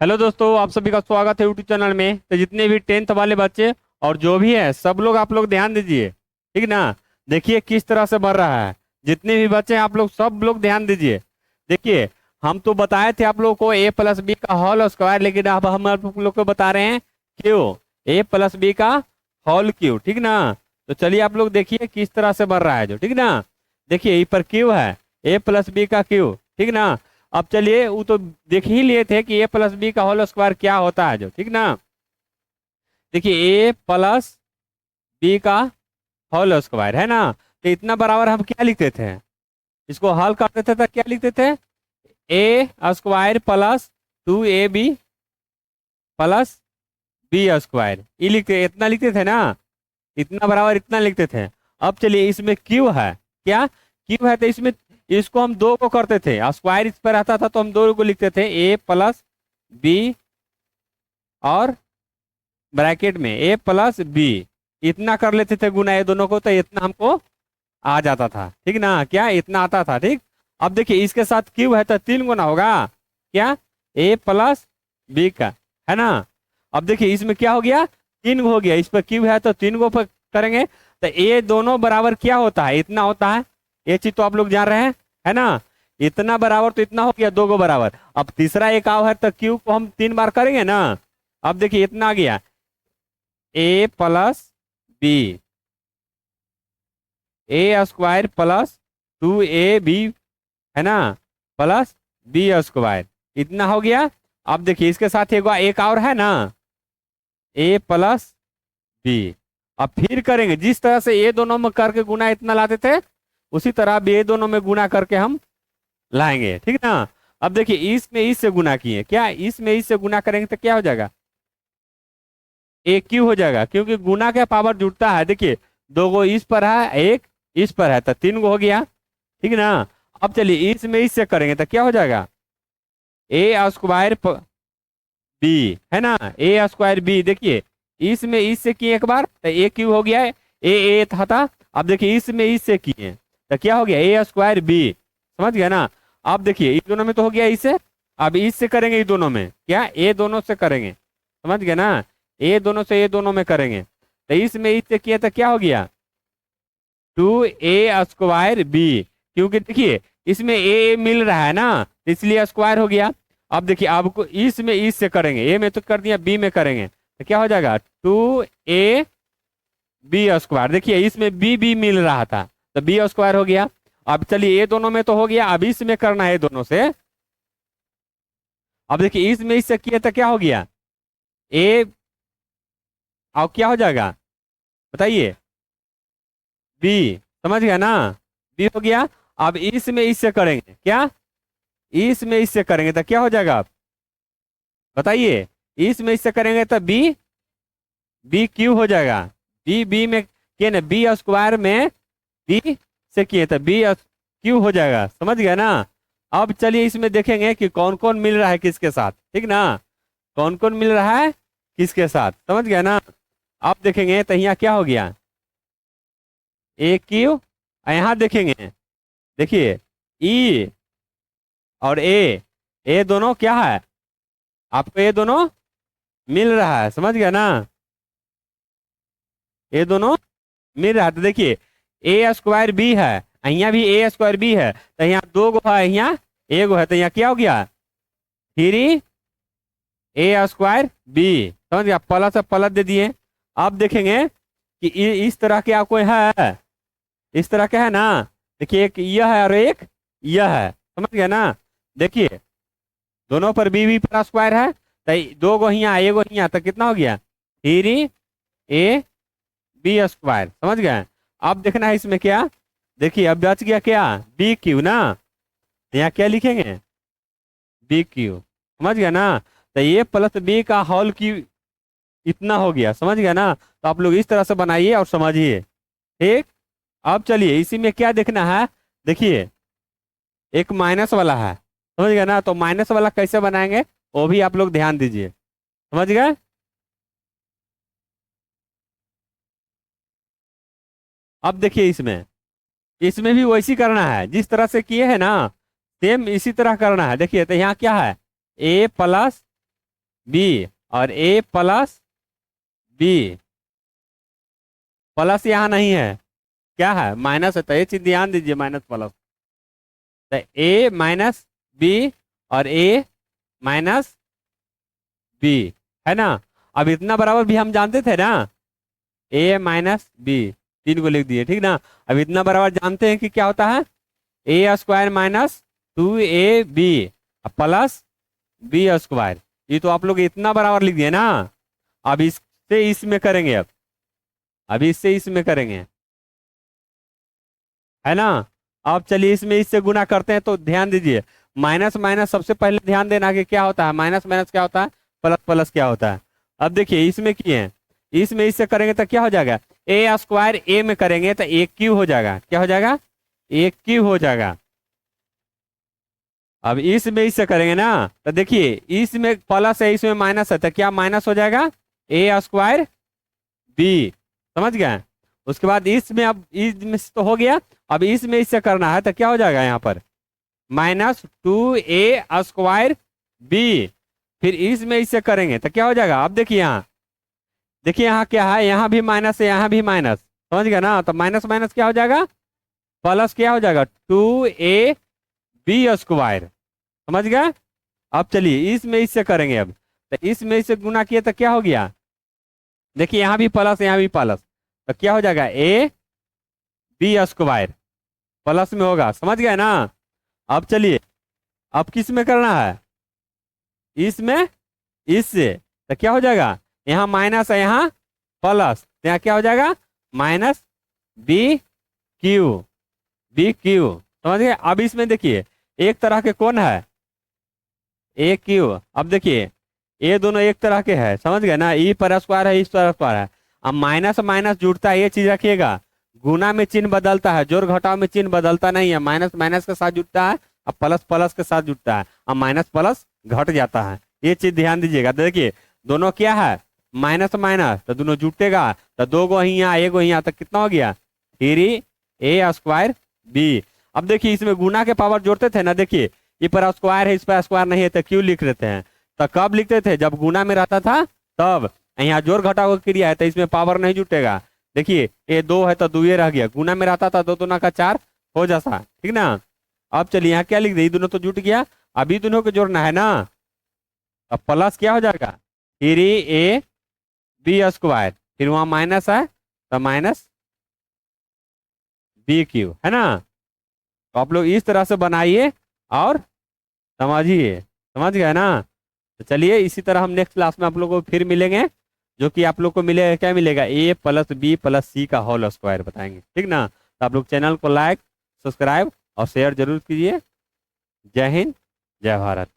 Hello दोस्तों, आप सभी का स्वागत है यूट्यूब चैनल में। तो जितने भी टेंथ वाले बच्चे और जो भी है सब लोग आप लोग ध्यान दीजिए, ठीक ना। देखिए किस तरह से बढ़ रहा है। जितने भी बच्चे हैं आप लोग सब लोग ध्यान दीजिए। देखिए, हम तो बताए थे आप लोग को ए प्लस बी का होल स्क्वायर, लेकिन अब हम आप लोग को बता रहे हैं क्यू, ए प्लस बी का होल क्यू, ठीक ना। तो चलिए आप लोग देखिए किस तरह से बढ़ रहा है जो, ठीक ना। देखिए ये पर क्यू है, ए प्लस बी का क्यू, ठीक ना। अब चलिए वो तो देख ही लिए थे कि ए प्लस बी का होल स्क्वायर क्या होता है जो, ठीक ना। देखिए ए प्लस बी का होल स्क्वायर है ना, तो इतना बराबर हम क्या लिखते थे, इसको हल करते थे तो क्या लिखते थे, A square plus 2ab plus B square, ये लिखते, इतना लिखते थे ना, इतना बराबर इतना लिखते थे। अब चलिए इसमें क्यू है, क्या क्यू है, तो इसमें इसको हम दो को करते थे, स्क्वायर इस पर आता था तो हम दो को लिखते थे ए प्लस बी और ब्रैकेट में ए प्लस बी, इतना कर लेते थे गुना ये दोनों को, तो इतना हमको आ जाता था, ठीक ना, क्या इतना आता था, ठीक। अब देखिए इसके साथ क्यू है तो तीन गुना होगा, क्या ए प्लस बी का, है ना। अब देखिए इसमें क्या हो गया, तीन गो हो गया, इस पर क्यू है तो तीन गो पर करेंगे, तो ये दोनों बराबर क्या होता है, इतना होता है। ये चीज तो आप लोग जान रहे हैं, है ना। इतना बराबर तो इतना हो गया, दो गो बराबर। अब तीसरा एक आव है तो क्यू को हम तीन बार करेंगे ना। अब देखिए इतना आ गया ए प्लस बी, ए स्क्वायर प्लस 2ab, है ना, प्लस बी स्क्वायर, इतना हो गया। अब देखिए इसके साथ एक और है ना, ए प्लस बी। अब फिर करेंगे जिस तरह से ये दोनों में करके गुना इतना लाते थे, उसी तरह अब ये दोनों में गुना करके हम लाएंगे, ठीक ना। अब देखिए इसमें इससे गुना किए, क्या इसमें इससे गुना करेंगे तो क्या हो जाएगा, ए क्यू हो जाएगा, क्योंकि गुना का पावर जुड़ता है। देखिए दो गो इस पर है, एक इस पर है, तो तीन गो हो गया, ठीक ना। अब चलिए इसमें इससे करेंगे तो क्या हो जाएगा, ए स्क्वायर बी, है ना, ए स्क्वायर बी। देखिए इसमें इससे किए एक बार तो ए क्यू हो गया है, ए था। अब देखिए इसमें इससे किए तो क्या हो गया, ए स्क्वायर बी, समझ गया ना। अब देखिए इस दोनों में तो हो गया इससे, अब इससे करेंगे इस दोनों में, क्या ए दोनों से करेंगे, समझ गया ना, ए दोनों से ए दोनों में करेंगे, तो इसमें इससे किए तो क्या हो गया 2a स्क्वायर बी, क्योंकि देखिए इसमें ए मिल रहा है ना, इसलिए स्क्वायर हो गया। अब देखिए आपको इसमें इससे करेंगे, ए में तो कर दिया, बी में करेंगे तो क्या हो जाएगा 2ab स्क्वायर। देखिए इसमें बी मिल रहा था तो बी स्क्वायर हो गया। अब चलिए ये दोनों में तो हो गया, अब इसमें करना है दोनों से। अब देखिए इसमें इससे किए तो क्या हो गया ए, और क्या हो जाएगा बताइए, बी, समझ गया ना, बी हो गया। अब इसमें इससे करेंगे, क्या इसमें इससे करेंगे तो क्या हो जाएगा आप बताइए, इसमें इससे करेंगे तो बी, बी क्यू हो जाएगा, बी बी में किए ना, बी स्क्वायर में बी से किए तो बी क्यू हो जाएगा, समझ गया ना। अब चलिए इसमें देखेंगे कि कौन कौन मिल रहा है किसके साथ, ठीक ना, कौन कौन मिल रहा है किसके साथ, समझ गया ना। अब देखेंगे तो यहाँ क्या हो गया ए क्यू, यहाँ देखेंगे, देखिए ई और ए दोनों क्या है, आपको ये दोनों मिल रहा है, समझ गया ना, ये दोनों मिल रहा है। तो देखिए ए स्क्वायर बी है, यहाँ भी ए स्क्वायर बी है, तो यहाँ दो गो है, यहाँ एक गो है, तो यहाँ क्या हो गया 3a स्क्वायर बी, समझ गया, प्लस प्लस दे दिए। अब देखेंगे कि इस तरह के आपको है, इस तरह के है ना, देखिए एक यह है और एक यह है, समझ गया ना। देखिए दोनों पर बी पर स्क्वायर है, तो दो गो यहाँ एक गो यहाँ, तो कितना हो गया 3a बी स्क्वायर, समझ गए। अब देखना है इसमें क्या, देखिए अब बच गया क्या बी क्यू ना, तो यहाँ क्या लिखेंगे बी क्यू, समझ गया ना। तो ये प्लस बी का होल क्यू इतना हो गया, समझ गया ना। तो आप लोग इस तरह से बनाइए और समझिए, ठीक। अब चलिए इसी में क्या देखना है, देखिए एक माइनस वाला है, समझ गया ना, तो माइनस वाला कैसे बनाएंगे वो भी आप लोग ध्यान दीजिए, समझ गए। अब देखिए इसमें, इसमें भी वैसी करना है जिस तरह से किए है ना, सेम इसी तरह करना है। देखिए तो यहाँ क्या है ए प्लस बी और ए प्लस बी, प्लस यहाँ नहीं है, क्या है, माइनस है, तो ये चीज ध्यान दीजिए, माइनस प्लस, तो ए माइनस बी और ए माइनस बी, है ना। अब इतना बराबर भी हम जानते थे ना, ए माइनस बी, तीन को लिख दिए, ठीक ना। अब इतना बराबर जानते हैं कि क्या होता है, A square minus 2ab plus B square, ये तो आप लोग इतना बराबर लिख दिए ना। अब इससे इसमें करेंगे, अब इससे इसमें करेंगे, है ना। अब चलिए इसमें इससे गुना करते हैं, तो ध्यान दीजिए, माइनस माइनस सबसे पहले ध्यान देना कि क्या होता है, माइनस माइनस क्या होता है, प्लस प्लस क्या होता है। अब देखिए इसमें किए हैं, इसमें इससे करेंगे तो क्या हो जाएगा, ए स्क्वायर ए में करेंगे तो ए क्यू हो जाएगा, क्या हो जाएगा, ए क्यू हो जाएगा। अब इसमें इससे करेंगे ना, तो देखिए इसमें प्लस है, इसमें माइनस है, तो क्या माइनस हो जाएगा, ए स्क्वायर बी, समझ गए। उसके बाद इसमें, अब इसमें से तो हो गया, अब इसमें इससे करना है तो क्या हो जाएगा यहाँ पर, माइनस 2a स्क्वायर बी, फिर इसमें इससे करेंगे तो क्या हो जाएगा। अब देखिए यहाँ, देखिए यहाँ क्या है, यहाँ भी माइनस है, यहाँ भी माइनस, समझ गए ना। तो माइनस माइनस क्या हो जाएगा, प्लस क्या हो जाएगा, 2ab स्क्वायर, समझ गए। अब चलिए इसमें इससे करेंगे, अब तो इसमें इससे गुना किए तो क्या हो गया, देखिए यहाँ भी प्लस यहाँ भी प्लस, तो क्या हो जाएगा, ए बी स्क्वायर, प्लस में होगा, समझ गए ना। अब चलिए, अब किस में करना है, इसमें इससे, तो क्या हो जाएगा, यहाँ माइनस है यहाँ प्लस, तो यहाँ क्या हो जाएगा, minus B Q, B Q, समझ गए। अब इसमें देखिए एक तरह के कौन है, ए क्यू, अब देखिए ये दोनों एक तरह के हैं, समझ गए ना, ई पर स्क्वायर है, इस पर स्क्वायर है। अब माइनस माइनस जुड़ता है, ये चीज रखिएगा, गुना में चिन्ह बदलता है, जोड़ घटाव में चिन्ह बदलता नहीं है, माइनस माइनस के साथ जुड़ता है, अब प्लस प्लस के साथ जुड़ता है, अब माइनस प्लस घट जाता है, ये चीज ध्यान दीजिएगा। देखिए दोनों क्या है, माइनस माइनस, तो दोनों जुटेगा, तो दो गो यहाँ एक गो यहाँ, तो कितना हो गया, 3a स्क्वायर बी। अब देखिए इसमें गुना के पावर जोड़ते थे ना, देखिए ये पर स्क्वायर है, इस पर स्क्वायर नहीं है, तो क्यों लिख लेते हैं, तो कब लिखते थे, जब गुना में रहता था तब। यहाँ जोड़ घटाव की क्रिया है, तो इसमें पावर नहीं जुटेगा, देखिए ये 2 है तो 2 रह गया, गुना में रहता था 2 दूना का 4 हो जाता, ठीक ना। अब चलिए यहाँ क्या लिख दे, दोनों तो जुट गया, अभी दोनों को जोड़ना है ना, अब प्लस क्या हो जाएगा, 3ab स्क्वायर, फिर वहां माइनस है तो माइनस बी क्यू, है ना। तो आप लोग इस तरह से बनाइए और समझिए, समझ गए ना। तो चलिए इसी तरह हम नेक्स्ट क्लास में आप लोगों को फिर मिलेंगे, जो कि आप लोग को मिलेगा, क्या मिलेगा, ए प्लस बी प्लस सी का होल स्क्वायर बताएंगे, ठीक ना। तो आप लोग चैनल को लाइक सब्सक्राइब और शेयर जरूर कीजिए। जय हिंद, जय भारत।